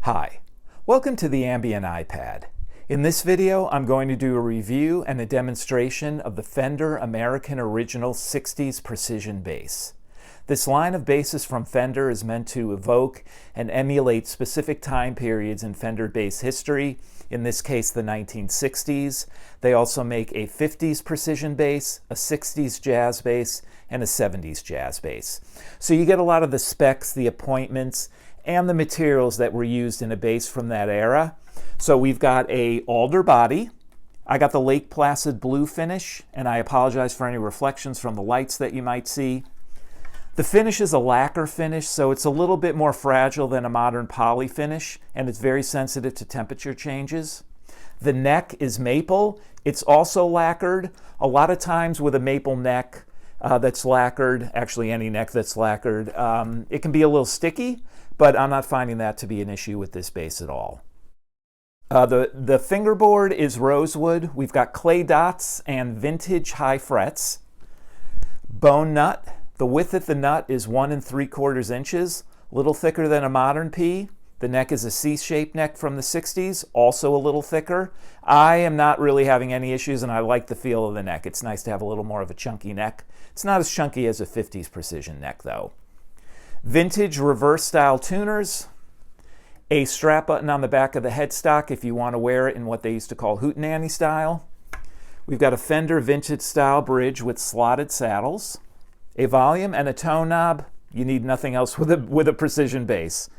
Hi, welcome to the Ambient iPad. In this video, I'm going to do a review and a demonstration of the Fender American Original 60s Precision Bass. This line of basses from Fender is meant to evoke and emulate specific time periods in Fender bass history, in this case the 1960s. They also make a 50s precision bass, a 60s jazz bass, and a 70s jazz bass. So you get a lot of the specs, the appointments, and the materials that were used in a bass from that era. So we've got a alder body. I got the Lake Placid blue finish, and I apologize for any reflections from the lights that you might see. The finish is a lacquer finish, so it's a little bit more fragile than a modern poly finish, and it's very sensitive to temperature changes. The neck is maple. It's also lacquered. A lot of times with a maple neck that's lacquered, actually any neck that's lacquered, it can be a little sticky, but I'm not finding that to be an issue with this bass at all. The fingerboard is rosewood. We've got clay dots and vintage high frets. Bone nut. The width of the nut is 1 3/4 inches, a little thicker than a modern P. The neck is a C-shaped neck from the 60s, also a little thicker. I am not really having any issues, and I like the feel of the neck. It's nice to have a little more of a chunky neck. It's not as chunky as a 50s precision neck, though. Vintage reverse style tuners. A strap button on the back of the headstock if you want to wear it in what they used to call hootenanny style. We've got a Fender vintage style bridge with slotted saddles. A volume and a tone knob. You need nothing else with a precision bass.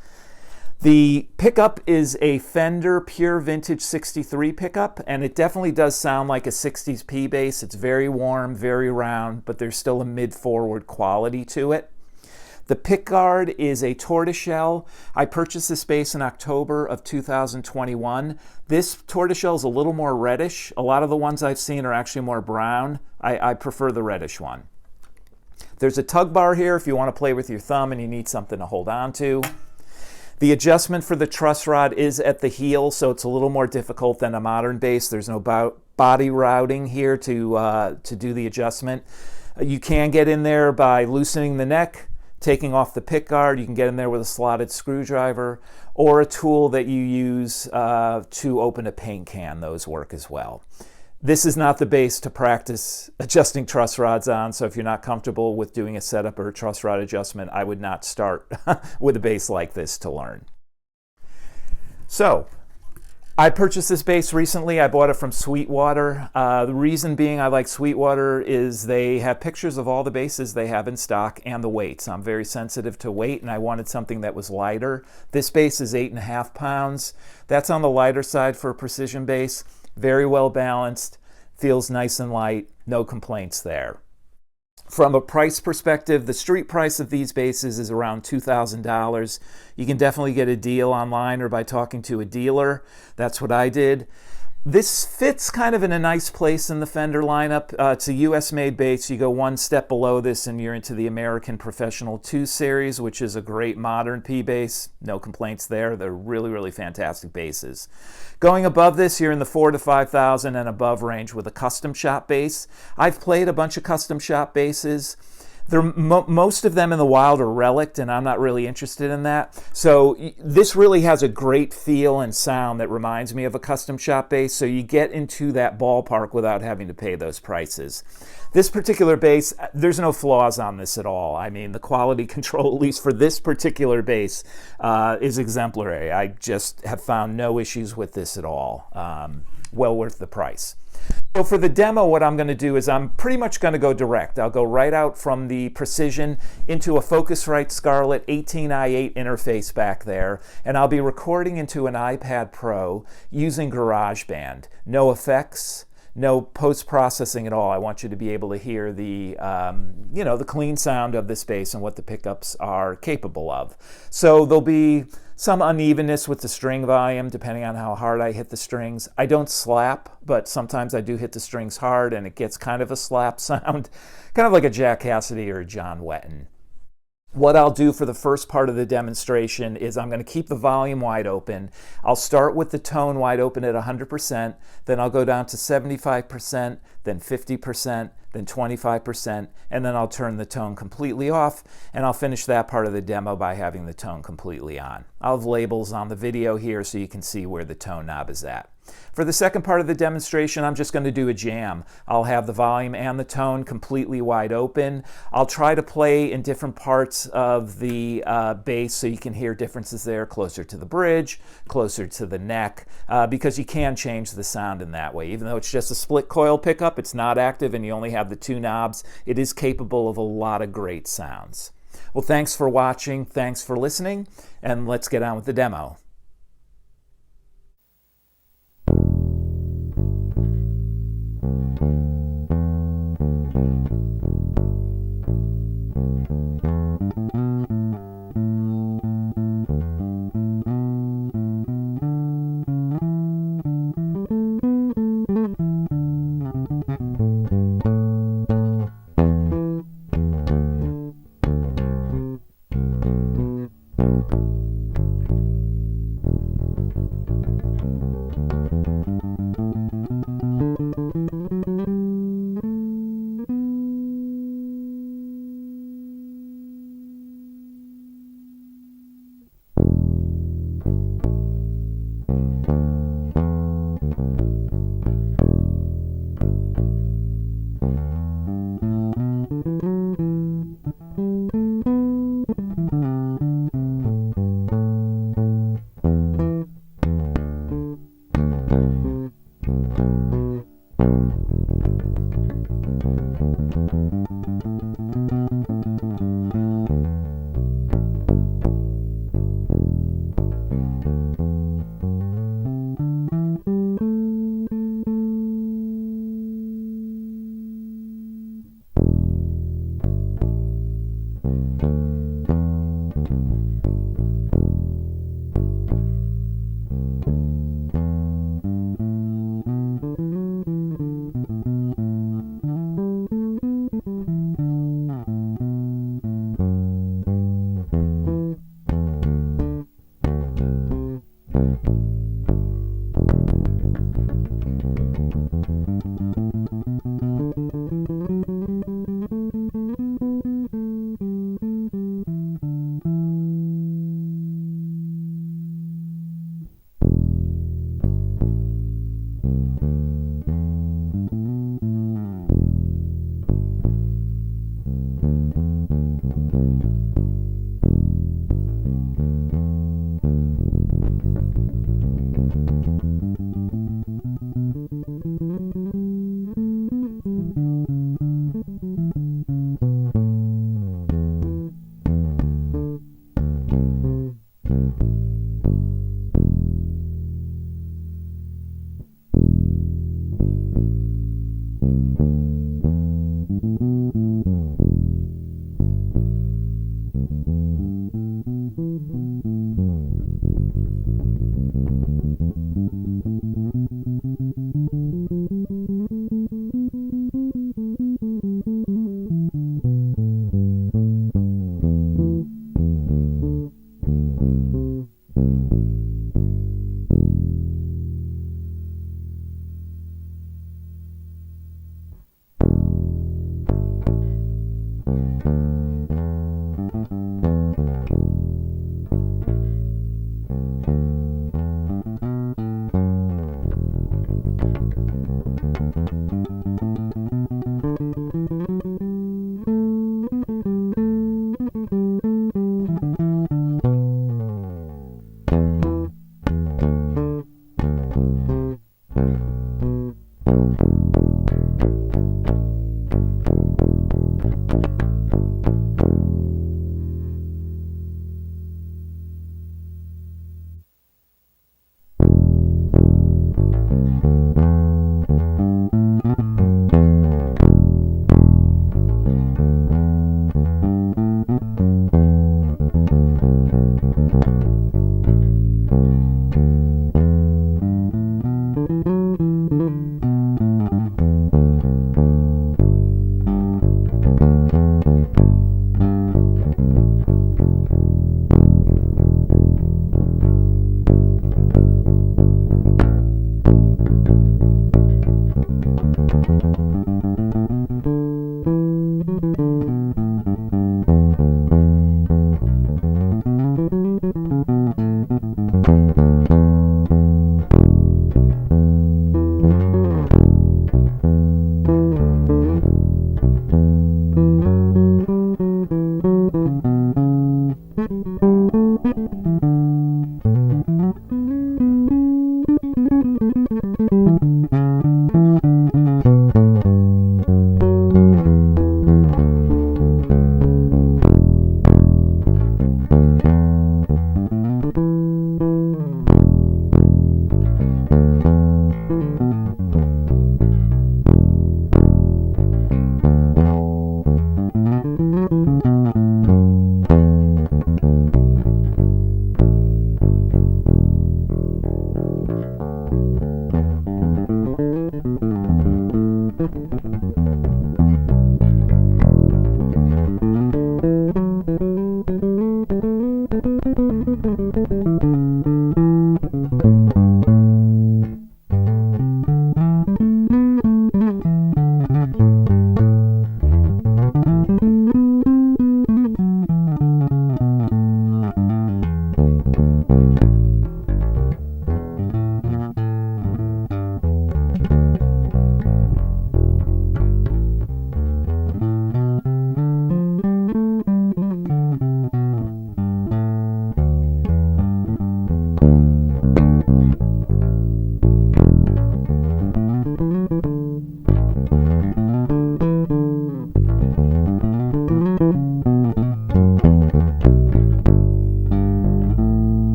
The pickup is a Fender Pure Vintage 63 pickup, and it definitely does sound like a 60s P bass. It's very warm, very round, but there's still a mid-forward quality to it. The pickguard is a tortoiseshell. I purchased this bass in October of 2021. This tortoiseshell is a little more reddish. A lot of the ones I've seen are actually more brown. I prefer the reddish one. There's a tug bar here if you want to play with your thumb and you need something to hold on to. The adjustment for the truss rod is at the heel, so it's a little more difficult than a modern bass. There's no body routing here to do the adjustment. You can get in there by loosening the neck, taking off the pickguard. You can get in there with a slotted screwdriver or a tool that you use to open a paint can. Those work as well. This is not the bass to practice adjusting truss rods on, so if you're not comfortable with doing a setup or a truss rod adjustment, I would not start with a bass like this to learn. So, I purchased this bass recently. I bought it from Sweetwater. The reason being I like Sweetwater is they have pictures of all the basses they have in stock and the weights. I'm very sensitive to weight, and I wanted something that was lighter. This bass is 8.5 pounds. That's on the lighter side for a precision bass. Very well balanced, feels nice and light, no complaints there. From a price perspective, the street price of these basses is around $2,000. You can definitely get a deal online or by talking to a dealer. That's what I did. This fits kind of in a nice place in the Fender lineup. It's a US-made bass. You go one step below this and you're into the American Professional 2 series, which is a great modern P bass. No complaints there. They're really, really fantastic basses. Going above this, you're in the $4,000 to $5,000 and above range with a custom shop bass. I've played a bunch of custom shop basses. Most of them in the wild are relic, and I'm not really interested in that. So this really has a great feel and sound that reminds me of a custom shop bass, so you get into that ballpark without having to pay those prices. This particular bass, there's no flaws on this at all. I mean, the quality control, at least for this particular bass, is exemplary. I just have found no issues with this at all. Well worth the price. So for the demo, what I'm going to do is I'm pretty much going to go direct. I'll go right out from the Precision into a Focusrite Scarlett 18i8 interface back there, and I'll be recording into an iPad Pro using GarageBand. No effects, no post-processing at all. I want you to be able to hear the, the clean sound of this bass and what the pickups are capable of. So there'll be some unevenness with the string volume depending on how hard I hit the strings. I don't slap, but sometimes I do hit the strings hard and it gets kind of a slap sound, kind of like a Jack Cassidy or a John Wetton. What I'll do for the first part of the demonstration is I'm going to keep the volume wide open. I'll start with the tone wide open at 100%, then I'll go down to 75%, then 50%, then 25%, and then I'll turn the tone completely off, and I'll finish that part of the demo by having the tone completely on. I'll have labels on the video here so you can see where the tone knob is at. For the second part of the demonstration, I'm just going to do a jam. I'll have the volume and the tone completely wide open. I'll try to play in different parts of the bass so you can hear differences there, closer to the bridge, closer to the neck, because you can change the sound in that way. Even though it's just a split coil pickup, it's not active and you only have the two knobs, it is capable of a lot of great sounds. Well, thanks for watching, thanks for listening, and let's get on with the demo.